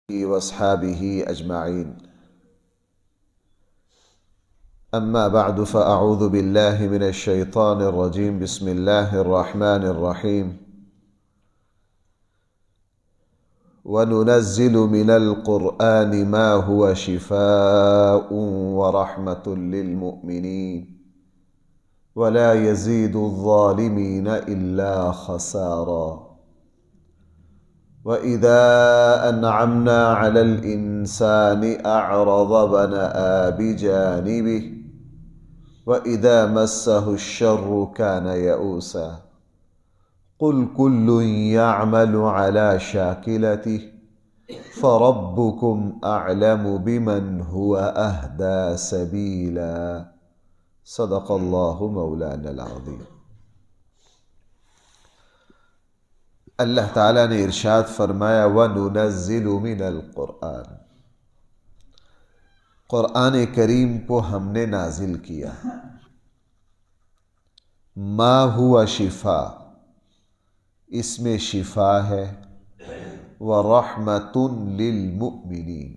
واصحابه اجمعین اما بعد فاعوذ باللہ من الشیطان الرجیم بسم اللہ الرحمن الرحیم وننزل من القرآن ما هو شفاء ورحمة للمؤمنین ولا يزيد الظالمین الا خسارا وَإِذَا أَنْعَمْنَا عَلَى الْإِنسَانِ أَعْرَضَ وَنَأَىٰ بِجَانِبِهِ وَإِذَا مَسَّهُ الشَّرُّ كَانَ يَئُوسًا قُلْ كُلٌّ يَعْمَلُ عَلَى شَاكِلَتِهِ فَرَبُّكُمْ أَعْلَمُ بِمَنْ هُوَ أَهْدَىٰ سَبِيلًا صدق اللہ مولانا العظیم۔ اللہ تعالیٰ نے ارشاد فرمایا وَنُنَزِّلُ مِنَ الْقُرْآنِ، قرآن کریم کو ہم نے نازل کیا۔ ما ہوا شفا، اس میں شفا ہے، وَرَحْمَةٌ لِّلْمُؤْمِنِينَ،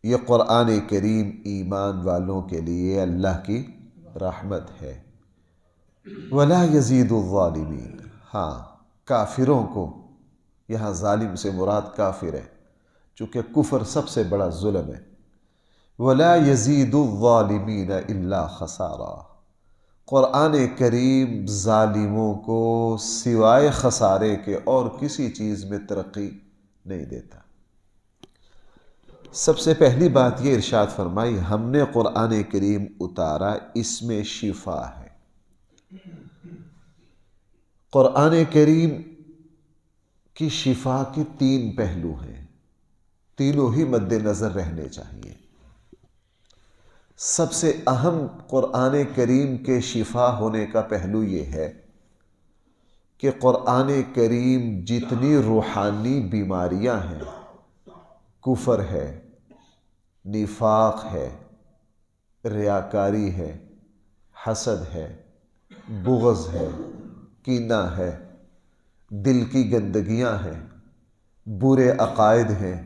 یہ قرآن کریم ایمان والوں کے لیے اللہ کی رحمت ہے۔ وَلَا يَزِيدُ الظَّالِمِينَ، ہاں کافروں کو، یہاں ظالم سے مراد کافر ہے، چونکہ کفر سب سے بڑا ظلم ہے۔ وَلَا يَزِيدُ الظَّالِمِينَ إِلَّا خَسَارًا، قرآن کریم ظالموں کو سوائے خسارے کے اور کسی چیز میں ترقی نہیں دیتا۔ سب سے پہلی بات یہ ارشاد فرمائی ہم نے قرآن کریم اتارا، اس میں شفا ہے۔ قرآن کریم کی شفا کے تین پہلو ہیں، تینوں ہی مد نظر رہنے چاہیے۔ سب سے اہم قرآن کریم کے شفا ہونے کا پہلو یہ ہے کہ قرآن کریم جتنی روحانی بیماریاں ہیں، کفر ہے، نفاق ہے، ریاکاری ہے، حسد ہے، بغض ہے، کینہ ہے، دل کی گندگیاں ہیں، برے عقائد ہیں،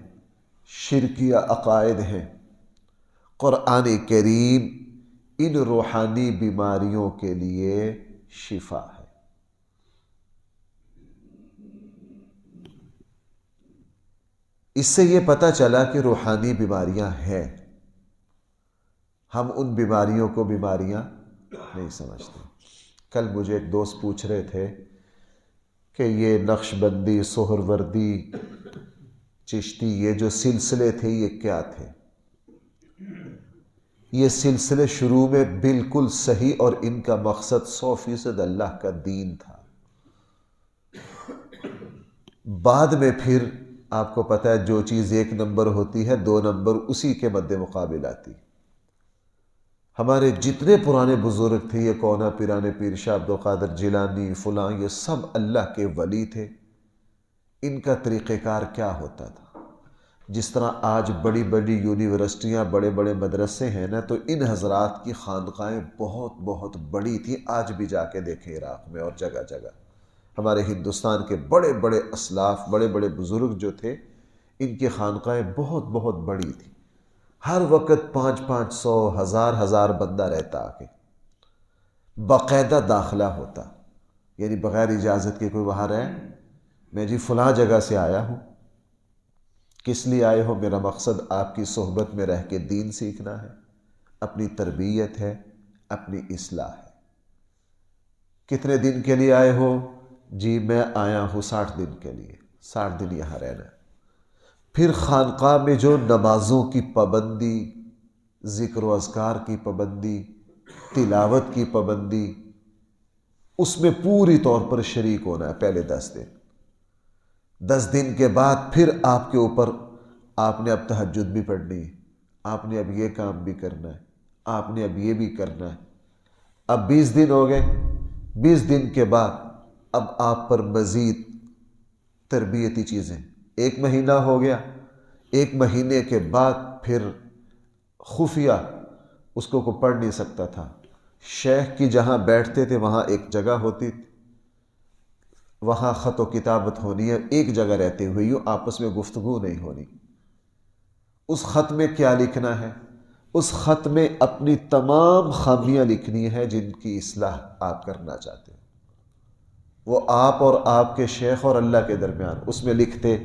شرکیہ عقائد ہیں، قرآن کریم ان روحانی بیماریوں کے لیے شفا ہے۔ اس سے یہ پتہ چلا کہ روحانی بیماریاں ہیں، ہم ان بیماریوں کو بیماریاں نہیں سمجھتے۔ کل مجھے ایک دوست پوچھ رہے تھے کہ یہ نقش بندی، سہروردی، چشتی، یہ جو سلسلے تھے یہ کیا تھے؟ یہ سلسلے شروع میں بالکل صحیح اور ان کا مقصد 100% اللہ کا دین تھا۔ بعد میں پھر آپ کو پتہ ہے جو چیز 1 نمبر ہوتی ہے 2 نمبر اسی کے مد مقابل آتی۔ ہمارے جتنے پرانے بزرگ تھے، یہ کونا پیران پیر شاہ عبد القادر جیلانی فلاں، یہ سب اللہ کے ولی تھے۔ ان کا طریقہ کار کیا ہوتا تھا؟ جس طرح آج بڑی بڑی یونیورسٹیاں، بڑے بڑے مدرسے ہیں نا، تو ان حضرات کی خانقاہیں بہت بہت بڑی تھیں۔ آج بھی جا کے دیکھیں عراق میں اور جگہ جگہ ہمارے ہندوستان کے بڑے بڑے اسلاف، بڑے بڑے بزرگ جو تھے، ان کی خانقاہیں بہت بہت بڑی تھیں۔ ہر وقت 500 1000 بندہ رہتا آگے، باقاعدہ داخلہ ہوتا، یعنی بغیر اجازت کے کوئی وہاں رہے، میں جی فلاں جگہ سے آیا ہوں۔ کس لیے آئے ہو؟ میرا مقصد آپ کی صحبت میں رہ کے دین سیکھنا ہے، اپنی تربیت ہے، اپنی اصلاح ہے۔ کتنے دن کے لیے آئے ہو؟ جی میں آیا ہوں 60 دن کے لیے، 60 دن یہاں رہنا ہے۔ پھر خانقاہ میں جو نمازوں کی پابندی، ذکر و اذکار کی پابندی، تلاوت کی پابندی، اس میں پوری طور پر شریک ہونا ہے پہلے 10 دن۔ 10 دن کے بعد پھر آپ کے اوپر، آپ نے اب تہجد بھی پڑھنی ہے، آپ نے اب یہ کام بھی کرنا ہے، آپ نے اب یہ بھی کرنا ہے۔ اب 20 دن ہو گئے، 20 دن کے بعد اب آپ پر مزید تربیتی چیزیں۔ 1 مہینہ ہو گیا، 1 مہینے کے بعد پھر خفیہ، اس کو کوئی پڑھ نہیں سکتا تھا۔ شیخ کی جہاں بیٹھتے تھے وہاں ایک جگہ ہوتی تھی، وہاں خط و کتابت ہونی ہے، ایک جگہ رہتے ہوئے یوں آپس میں گفتگو نہیں ہونی۔ اس خط میں کیا لکھنا ہے؟ اس خط میں اپنی تمام خامیاں لکھنی ہے جن کی اصلاح آپ کرنا چاہتے ہیں، وہ آپ اور آپ کے شیخ اور اللہ کے درمیان۔ اس میں لکھتے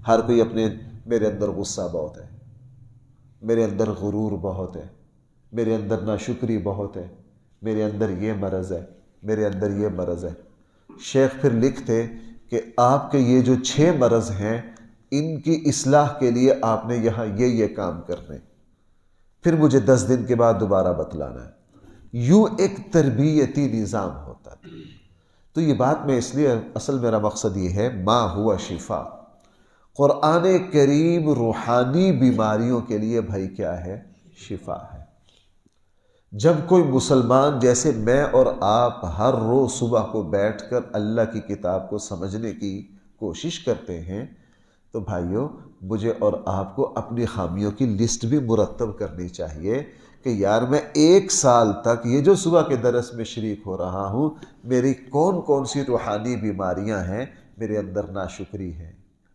ہر کوئی اپنے، میرے اندر غصہ بہت ہے، میرے اندر غرور بہت ہے، میرے اندر ناشکری بہت ہے، میرے اندر یہ مرض ہے، میرے اندر یہ مرض ہے۔ شیخ پھر لکھتے کہ آپ کے یہ جو 6 مرض ہیں ان کی اصلاح کے لیے آپ نے یہاں یہ کام کرنے، پھر مجھے 10 دن کے بعد دوبارہ بتلانا ہے۔ یوں ایک تربیتی نظام ہوتا ہے۔ تو یہ بات میں اس لیے، اصل میرا مقصد یہ ہے، ما ہوا شفا، قرآن کریم روحانی بیماریوں کے لیے بھائی کیا ہے؟ شفا ہے۔ جب کوئی مسلمان جیسے میں اور آپ ہر روز صبح کو بیٹھ کر اللہ کی کتاب کو سمجھنے کی کوشش کرتے ہیں، تو بھائیوں مجھے اور آپ کو اپنی خامیوں کی لسٹ بھی مرتب کرنی چاہیے کہ یار میں 1 سال تک یہ جو صبح کے درس میں شریک ہو رہا ہوں، میری کون کون سی روحانی بیماریاں ہیں؟ میرے اندر ناشکری ہے،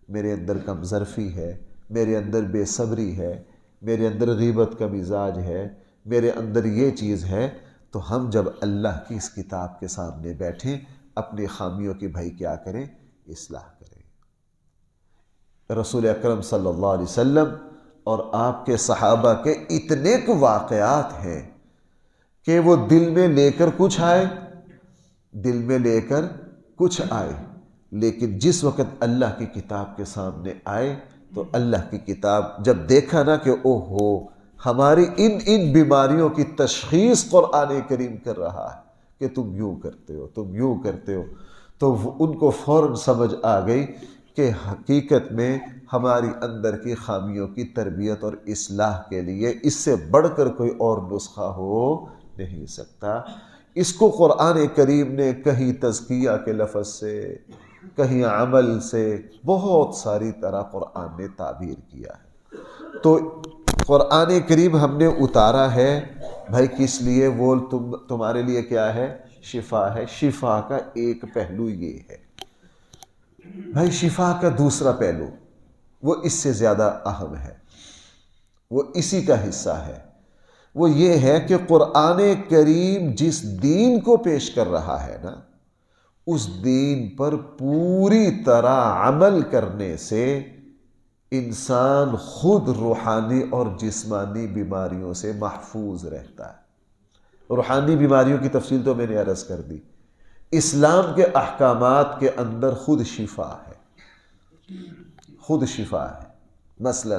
میرے اندر کمظرفی ہے، میرے اندر بے صبری ہے، میرے اندر غیبت کا مزاج ہے، میرے اندر یہ چیز ہے۔ تو ہم جب اللہ کی اس کتاب کے سامنے بیٹھیں، اپنی خامیوں کی بھائی کیا کریں؟ اصلاح کریں۔ رسول اکرم صلی اللہ علیہ وسلم اور آپ کے صحابہ کے اتنے واقعات ہیں کہ وہ دل میں لے کر کچھ آئے، دل میں لے کر کچھ آئے، لیکن جس وقت اللہ کی کتاب کے سامنے آئے تو اللہ کی کتاب جب دیکھا نا کہ اوہ ہو ہماری ان بیماریوں کی تشخیص قرآن کریم کر رہا ہے کہ تم یوں کرتے ہو، تم یوں کرتے ہو، تو ان کو فوراً سمجھ آ گئی کہ حقیقت میں ہماری اندر کی خامیوں کی تربیت اور اصلاح کے لیے اس سے بڑھ کر کوئی اور نسخہ ہو نہیں سکتا۔ اس کو قرآن کریم نے کہیں تزکیہ کے لفظ سے، کہیں عمل سے، بہت ساری طرح قرآن نے تعبیر کیا ہے۔ تو قرآن کریم ہم نے اتارا ہے بھائی کس لیے؟ وہ تمہارے لیے کیا ہے؟ شفا ہے۔ شفا کا ایک پہلو یہ ہے بھائی، شفا کا دوسرا پہلو وہ اس سے زیادہ اہم ہے، وہ اسی کا حصہ ہے۔ وہ یہ ہے کہ قرآن کریم جس دین کو پیش کر رہا ہے نا، اس دین پر پوری طرح عمل کرنے سے انسان خود روحانی اور جسمانی بیماریوں سے محفوظ رہتا ہے۔ روحانی بیماریوں کی تفصیل تو میں نے عرض کر دی۔ اسلام کے احکامات کے اندر خود شفا ہے، خود شفا ہے۔ مثلا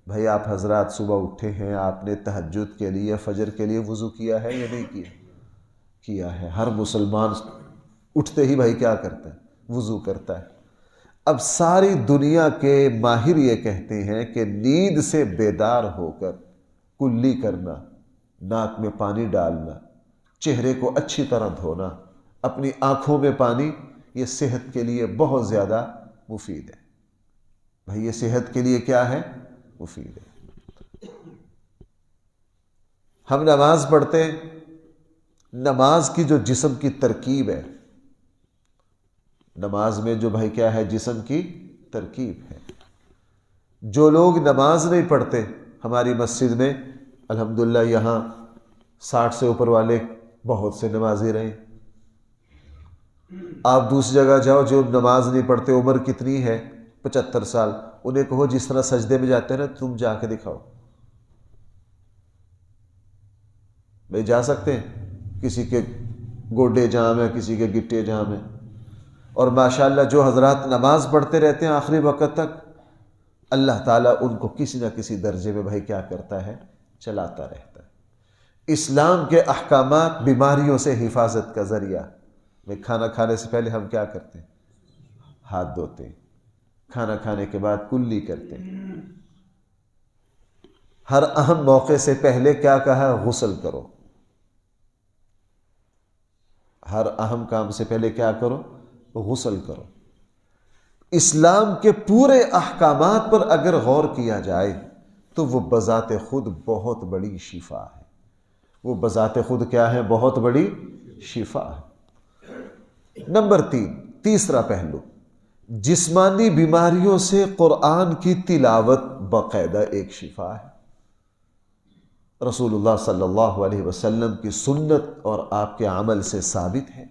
بھائی آپ حضرات صبح اٹھے ہیں، آپ نے تہجد کے لیے، فجر کے لیے وضو کیا ہے یا نہیں کیا؟ کیا ہے۔ ہر مسلمان اٹھتے ہی بھائی کیا کرتا ہے؟ وضو کرتا ہے۔ اب ساری دنیا کے ماہر یہ کہتے ہیں کہ نیند سے بیدار ہو کر کلی کرنا، ناک میں پانی ڈالنا، چہرے کو اچھی طرح دھونا، اپنی آنکھوں میں پانی، یہ صحت کے لیے بہت زیادہ مفید ہے۔ بھائی یہ صحت کے لیے کیا ہے؟ مفید ہے۔ ہم نماز پڑھتے ہیں، نماز کی جو جسم کی ترکیب ہے، نماز میں جو بھائی کیا ہے؟ جسم کی ترکیب ہے۔ جو لوگ نماز نہیں پڑھتے، ہماری مسجد میں الحمدللہ یہاں 60 سے اوپر والے بہت سے نمازی رہے۔ آپ دوسری جگہ جاؤ، جو نماز نہیں پڑھتے، عمر کتنی ہے؟ 75 سال، انہیں کہو جس طرح سجدے میں جاتے ہیں نا، تم جا کے دکھاؤ۔ بھائی جا سکتے ہیں؟ کسی کے گوڈے جام ہے، کسی کے گٹے جام ہے، اور ماشاءاللہ جو حضرات نماز پڑھتے رہتے ہیں آخری وقت تک، اللہ تعالیٰ ان کو کسی نہ کسی درجے میں بھائی کیا کرتا ہے؟ چلاتا رہتا ہے۔ اسلام کے احکامات بیماریوں سے حفاظت کا ذریعہ۔ بھائی کھانا کھانے سے پہلے ہم کیا کرتے ہیں؟ ہاتھ دھوتے ہیں۔ کھانا کھانے کے بعد کلی کرتے ہیں۔ ہر اہم موقع سے پہلے کیا کہا؟ غسل کرو۔ ہر اہم کام سے پہلے کیا کرو؟ غسل کرو۔ اسلام کے پورے احکامات پر اگر غور کیا جائے تو وہ بذات خود بہت بڑی شفا ہے۔ وہ بذات خود کیا ہے؟ بہت بڑی شفا ہے۔ نمبر 3، تیسرا پہلو، جسمانی بیماریوں سے قرآن کی تلاوت باقاعدہ ایک شفا ہے۔ رسول اللہ صلی اللہ علیہ وسلم کی سنت اور آپ کے عمل سے ثابت ہے۔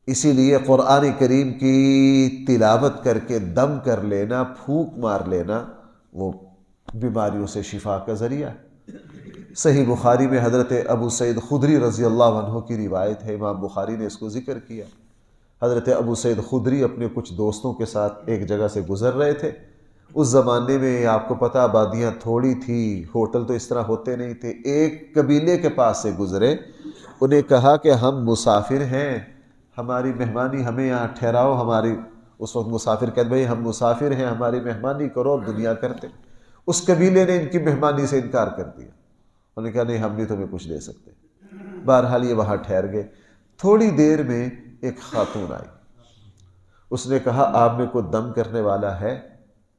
اسی لیے قرآن کریم کی تلاوت کر کے دم کر لینا، پھونک مار لینا، وہ بیماریوں سے شفا کا ذریعہ ہے۔ صحیح بخاری میں حضرت ابو سعید خدری رضی اللہ عنہ کی روایت ہے، امام بخاری نے اس کو ذکر کیا۔ حضرت ابو سعید خدری اپنے کچھ دوستوں کے ساتھ ایک جگہ سے گزر رہے تھے۔ اس زمانے میں آپ کو پتہ آبادیاں تھوڑی تھی، ہوٹل تو اس طرح ہوتے نہیں تھے۔ ایک قبیلے کے پاس سے گزرے، انہیں کہا کہ ہم مسافر ہیں، ہماری مہمانی، ہمیں یہاں ٹھہراؤ۔ ہماری اس وقت مسافر کہتے بھائی ہم مسافر ہیں، ہماری مہمانی کرو، دنیا کرتے۔ اس قبیلے نے ان کی مہمانی سے انکار کر دیا، انہوں نے کہا نہیں ہم نہیں تمہیں کچھ دے سکتے۔ بہرحال یہ وہاں ٹھہر گئے۔ تھوڑی دیر میں ایک خاتون آئی، اس نے کہا آپ میں کوئی دم کرنے والا ہے؟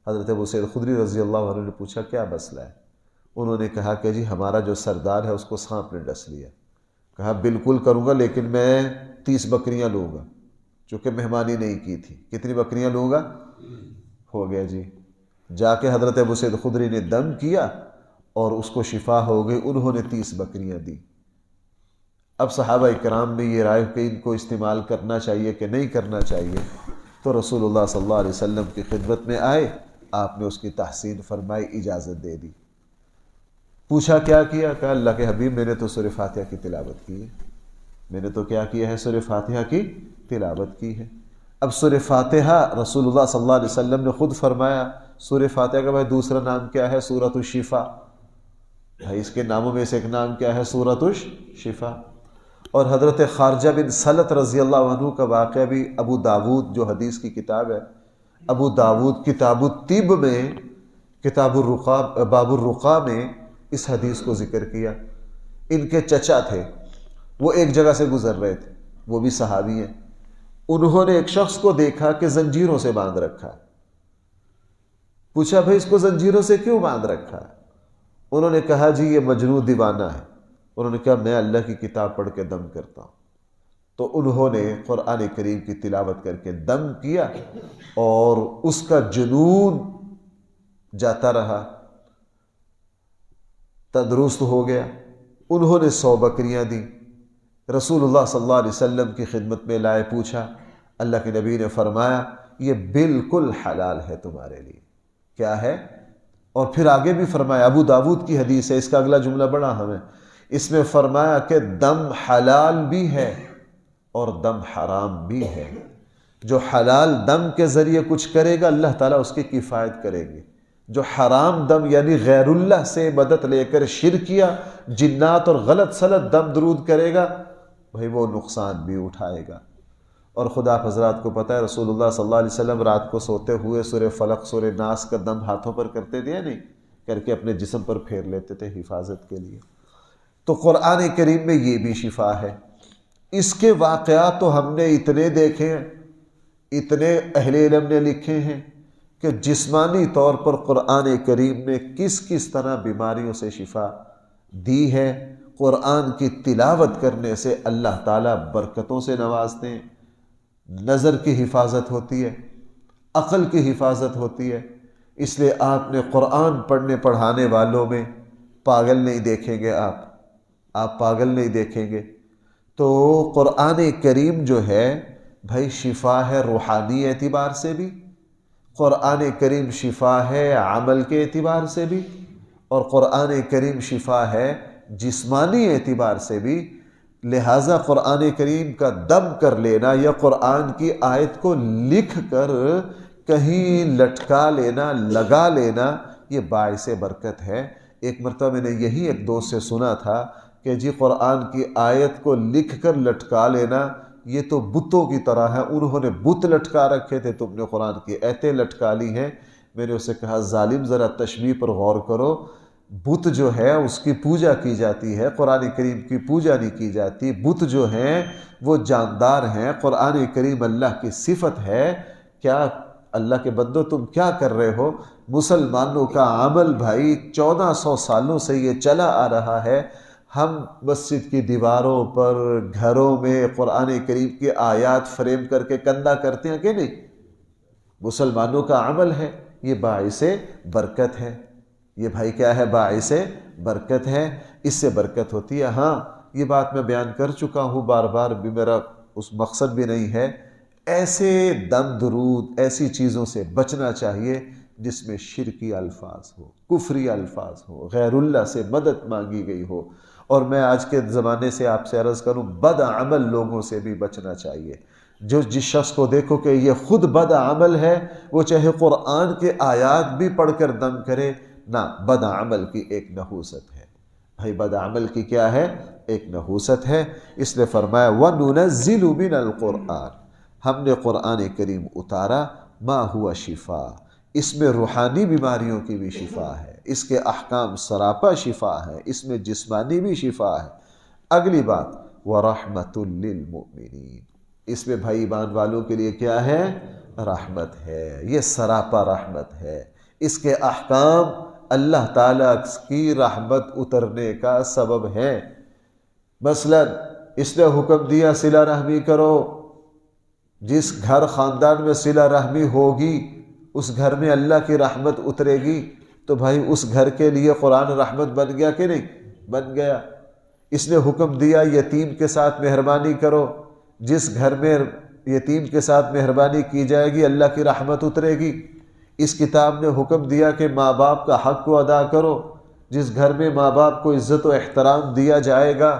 حضرت ابو سعید خدری رضی اللہ عنہ نے پوچھا کیا مسئلہ ہے؟ انہوں نے کہا کہ جی ہمارا جو سردار ہے اس کو سانپ نے ڈس لیا۔ کہا بالکل کروں گا، لیکن میں 30 بکریاں لوں گا، چونکہ مہمانی نہیں کی تھی۔ کتنی بکریاں لوں گا؟ ہو گیا جی۔ جا کے حضرت ابو سعید خدری نے دم کیا اور اس کو شفا ہو گئی، انہوں نے 30 بکریاں دی۔ اب صحابہ اکرام میں یہ رائے کہ ان کو استعمال کرنا چاہیے کہ نہیں کرنا چاہیے، تو رسول اللہ صلی اللہ علیہ وسلم کی خدمت میں آئے، آپ نے اس کی تحسین فرمائی، اجازت دے دی۔ پوچھا کیا کیا؟ کہا اللہ کے حبیب میں نے تو سورہ فاتحہ کی تلاوت کی ہے، میں نے تو کیا کیا ہے؟ سورہ فاتحہ کی تلاوت کی ہے۔ اب سورہ فاتحہ رسول اللہ صلی اللہ علیہ وسلم نے خود فرمایا، سورہ فاتحہ کا بھائی دوسرا نام کیا ہے؟ سورۃ الشفا۔ بھائی اس کے ناموں میں سے ایک نام کیا ہے؟ سورۃ الشفا۔ اور حضرت خارجہ بن سلط رضی اللہ عنہ کا واقعہ بھی ابو داود جو حدیث کی کتاب ہے، ابو داود کتاب الطب میں، کتاب الرقا، باب الرقا میں اس حدیث کو ذکر کیا۔ ان کے چچا تھے، وہ ایک جگہ سے گزر رہے تھے، وہ بھی صحابی ہیں۔ انہوں نے ایک شخص کو دیکھا کہ زنجیروں سے باندھ رکھا ہے۔ پوچھا بھائی اس کو زنجیروں سے کیوں باندھ رکھا ہے؟ انہوں نے کہا جی یہ مجنون دیوانہ ہے۔ انہوں نے کہا میں اللہ کی کتاب پڑھ کے دم کرتا ہوں۔ تو انہوں نے قرآن کریم کی تلاوت کر کے دم کیا اور اس کا جنون جاتا رہا، تندرست ہو گیا۔ انہوں نے 100 بکریاں دیں، رسول اللہ صلی اللہ علیہ وسلم کی خدمت میں لائے، پوچھا، اللہ کے نبی نے فرمایا یہ بالکل حلال ہے تمہارے لیے۔ کیا ہے؟ اور پھر آگے بھی فرمایا، ابو داود کی حدیث ہے، اس کا اگلا جملہ بڑا اہم ہے، اس میں فرمایا کہ دم حلال بھی ہے اور دم حرام بھی ہے۔ جو حلال دم کے ذریعے کچھ کرے گا اللہ تعالیٰ اس کی کفایت کریں گے، جو حرام دم یعنی غیر اللہ سے مدد لے کر شرکیہ جنات اور غلط سلط دم درود کرے گا، بھائی وہ نقصان بھی اٹھائے گا۔ اور خدا حضرات کو پتہ ہے رسول اللہ صلی اللہ علیہ وسلم رات کو سوتے ہوئے سورہ فلق سورہ ناس کا دم ہاتھوں پر کرتے تھے، نہیں کر کے اپنے جسم پر پھیر لیتے تھے حفاظت کے لیے۔ تو قرآن کریم میں یہ بھی شفا ہے۔ اس کے واقعات تو ہم نے اتنے دیکھے ہیں، اتنے اہل علم نے لکھے ہیں کہ جسمانی طور پر قرآن کریم نے کس کس طرح بیماریوں سے شفا دی ہے۔ قرآن کی تلاوت کرنے سے اللہ تعالیٰ برکتوں سے نوازتے ہیں، نظر کی حفاظت ہوتی ہے، عقل کی حفاظت ہوتی ہے۔ اس لیے آپ نے قرآن پڑھنے پڑھانے والوں میں پاگل نہیں دیکھیں گے، آپ پاگل نہیں دیکھیں گے۔ تو قرآن کریم جو ہے بھائی شفا ہے روحانی اعتبار سے بھی، قرآن کریم شفا ہے عمل کے اعتبار سے بھی، اور قرآن کریم شفا ہے جسمانی اعتبار سے بھی۔ لہٰذا قرآن کریم کا دم کر لینا یا قرآن کی آیت کو لکھ کر کہیں لٹکا لینا، لگا لینا، یہ باعث برکت ہے۔ ایک مرتبہ میں نے یہی ایک دوست سے سنا تھا کہ جی قرآن کی آیت کو لکھ کر لٹکا لینا یہ تو بتوں کی طرح ہے، انہوں نے بت لٹکا رکھے تھے، تم نے قرآن کی آیتیں لٹکا لی ہیں۔ میں نے اسے کہا ظالم ذرا تشبیہ پر غور کرو، بت جو ہے اس کی پوجا کی جاتی ہے، قرآن کریم کی پوجا نہیں کی جاتی۔ بت جو ہیں وہ جاندار ہیں، قرآن کریم اللہ کی صفت ہے۔ کیا اللہ کے بندو تم کیا کر رہے ہو؟ مسلمانوں کا عمل بھائی 1400 سالوں سے یہ چلا آ رہا ہے، ہم مسجد کی دیواروں پر، گھروں میں قرآن کریم کی آیات فریم کر کے کندہ کرتے ہیں کہ نہیں؟ مسلمانوں کا عمل ہے، یہ باعث برکت ہے۔ یہ بھائی کیا ہے؟ باعث برکت ہے، اس سے برکت ہوتی ہے۔ ہاں یہ بات میں بیان کر چکا ہوں بار بار، بھی میرا اس مقصد بھی نہیں ہے، ایسے دم درود، ایسی چیزوں سے بچنا چاہیے جس میں شرکی الفاظ ہو، کفری الفاظ ہو، غیر اللہ سے مدد مانگی گئی ہو۔ اور میں آج کے زمانے سے آپ سے عرض کروں، بد عمل لوگوں سے بھی بچنا چاہیے۔ جس شخص کو دیکھو کہ یہ خود بد عمل ہے، وہ چاہے قرآن کے آیات بھی پڑھ کر دم کرے، نہ، بد عمل کی ایک نحوست ہے۔ بھائی بد عمل کی کیا ہے؟ ایک نحوست ہے۔ اس لیے فرمایا وَنُنَزِّلُ مِنَ الْقُرْآنِ، ہم نے قرآن کریم اتارا، ما ہوا شفا، اس میں روحانی بیماریوں کی بھی شفا ہے، اس کے احکام سراپا شفا ہے، اس میں جسمانی بھی شفا ہے۔ اگلی بات وَرَحْمَةٌ لِّلْمُؤْمِنِينَ، اس میں بھائی ایمان والوں کے لیے کیا ہے؟ رحمت ہے، یہ سراپا رحمت ہے۔ اس کے احکام اللہ تعالیٰ کی رحمت اترنے کا سبب ہے۔ مثلا اس نے حکم دیا صلہ رحمی کرو، جس گھر خاندان میں صلہ رحمی ہوگی اس گھر میں اللہ کی رحمت اترے گی، تو بھائی اس گھر کے لیے قرآن رحمت بن گیا کہ نہیں؟ بن گیا۔ اس نے حکم دیا یتیم کے ساتھ مہربانی کرو، جس گھر میں یتیم کے ساتھ مہربانی کی جائے گی اللہ کی رحمت اترے گی۔ اس کتاب نے حکم دیا کہ ماں باپ کا حق کو ادا کرو، جس گھر میں ماں باپ کو عزت و احترام دیا جائے گا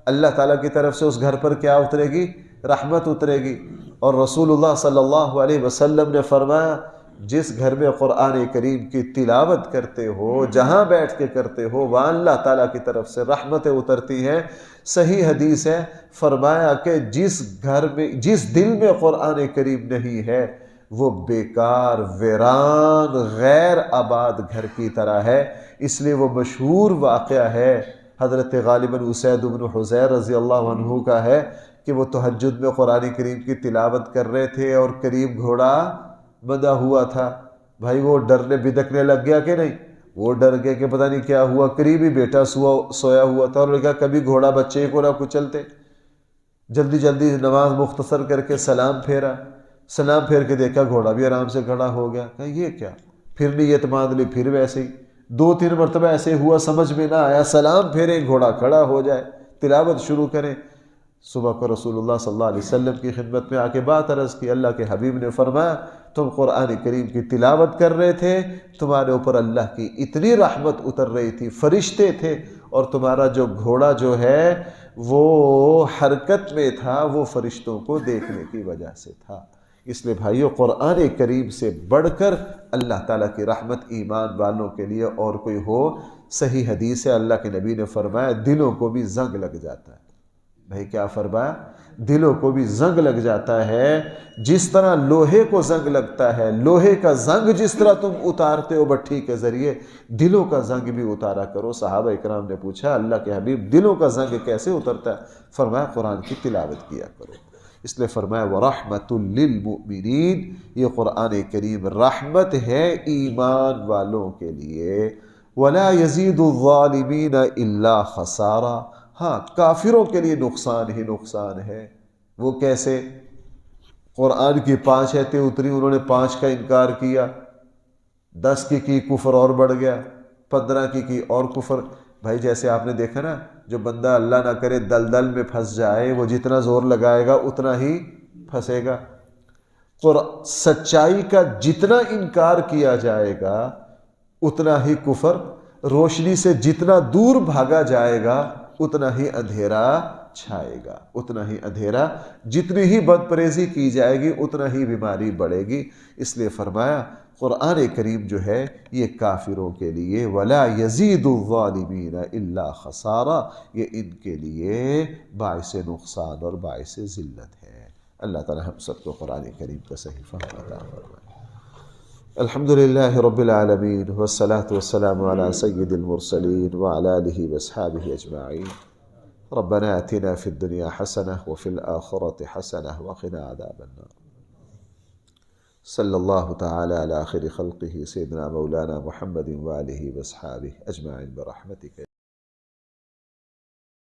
اللہ تعالیٰ کی طرف سے اس گھر پر کیا اترے گی؟ رحمت اترے گی۔ اور رسول اللہ صلی اللہ علیہ وسلم نے فرمایا جس گھر میں قرآن کریم کی تلاوت کرتے ہو، جہاں بیٹھ کے کرتے ہو، وہاں اللہ تعالیٰ کی طرف سے رحمتیں اترتی ہیں۔ صحیح حدیث ہے، فرمایا کہ جس گھر میں، جس دل میں قرآن کریم نہیں ہے وہ بیکار، ویران، غیر آباد گھر کی طرح ہے۔ اس لیے وہ مشہور واقعہ ہے حضرت غالباً اسید بن حضیر رضی اللہ عنہ کا ہے کہ وہ تہجد میں قرآن کریم کی تلاوت کر رہے تھے اور قریب گھوڑا بندھا ہوا تھا۔ بھائی وہ ڈرنے بدکنے لگ گیا کہ نہیں؟ وہ ڈر گئے کہ پتہ نہیں کیا ہوا، قریب ہی بیٹا سویا ہوا تھا، اور نے کہا کبھی گھوڑا بچے کو نہ کچلتے۔ جلدی جلدی نماز مختصر کر کے سلام پھیرا، سلام پھیر کے دیکھا گھوڑا بھی آرام سے کھڑا ہو گیا۔ کہا یہ کیا؟ پھر نیت باندھ لی، پھر ویسے ہی 2-3 مرتبہ ایسے ہوا، سمجھ میں نہ آیا، سلام پھیرے گھوڑا کھڑا ہو جائے، تلاوت شروع کریں۔ صبح کو رسول اللہ صلی اللہ علیہ وسلم کی خدمت میں آ کے بات عرض کی، اللہ کے حبیب نے فرمایا تم قرآن کریم کی تلاوت کر رہے تھے، تمہارے اوپر اللہ کی اتنی رحمت اتر رہی تھی، فرشتے تھے، اور تمہارا جو گھوڑا جو ہے وہ حرکت میں تھا، وہ فرشتوں کو دیکھنے کی وجہ سے تھا۔ اس لیے بھائیو قرآن کریم سے بڑھ کر اللہ تعالیٰ کی رحمت ایمان والوں کے لیے اور کوئی ہو؟ صحیح حدیث ہے، اللہ کے نبی نے فرمایا دلوں کو بھی زنگ لگ جاتا ہے۔ بھائی کیا فرمایا؟ دلوں کو بھی زنگ لگ جاتا ہے، جس طرح لوہے کو زنگ لگتا ہے، لوہے کا زنگ جس طرح تم اتارتے ہو بھٹی کے ذریعے، دلوں کا زنگ بھی اتارا کرو۔ صحابہ اکرام نے پوچھا اللہ کے حبیب دلوں کا زنگ کیسے اترتا ہے؟ فرمایا قرآن کی تلاوت کیا کرو۔ اس لیے فرمایا وَرَحْمَةٌ لِّلْمُؤْمِنِينَ، یہ قرآن کریم رحمت ہے ایمان والوں کے لیے۔ وَلَا يَزِيدُ الظَّالِمِينَ إِلَّا خَسَارًا، ہاں کافروں کے لیے نقصان ہی نقصان ہے۔ وہ کیسے؟ قرآن کی 5 آیتیں اتری، انہوں نے 5 کا انکار کیا، 10 کی کفر اور بڑھ گیا، 15 کی اور کفر۔ بھائی جیسے آپ نے دیکھا نا، جو بندہ اللہ نہ کرے دلدل میں پھنس جائے، وہ جتنا زور لگائے گا اتنا ہی پھنسے گا۔ سچائی کا جتنا انکار کیا جائے گا اتنا ہی کفر، روشنی سے جتنا دور بھاگا جائے گا اتنا ہی اندھیرا چھائے گا، اتنا ہی اندھیرا، جتنی ہی بد پریزی کی جائے گی اتنا ہی بیماری بڑھے گی۔ اس لیے فرمایا قرآن کریم جو ہے یہ کافروں کے لیے وَلَا يَزِيدُ الظَّالِمِينَ إِلَّا خَسَارًا، یہ ان کے لیے باعث نقصان اور باعث ذلت ہے۔ اللہ تعالی ہم سب کو قرآن کریم کا صحیح فہم عطا فرمائے۔ الحمدللہ رب العالمین، والصلاة والسلام علی سید المرسلین وعلی آلہ واصحابہ اجمعین۔ ربنا آتنا فی الدنیا حسنہ وفی الآخرۃ حسنہ وقنا عذاب النار۔ صلی اللہ تعالی علی خیر خلقہ سیدنا مولانا محمد وآلہ واصحابہ اجمعین برحمتک۔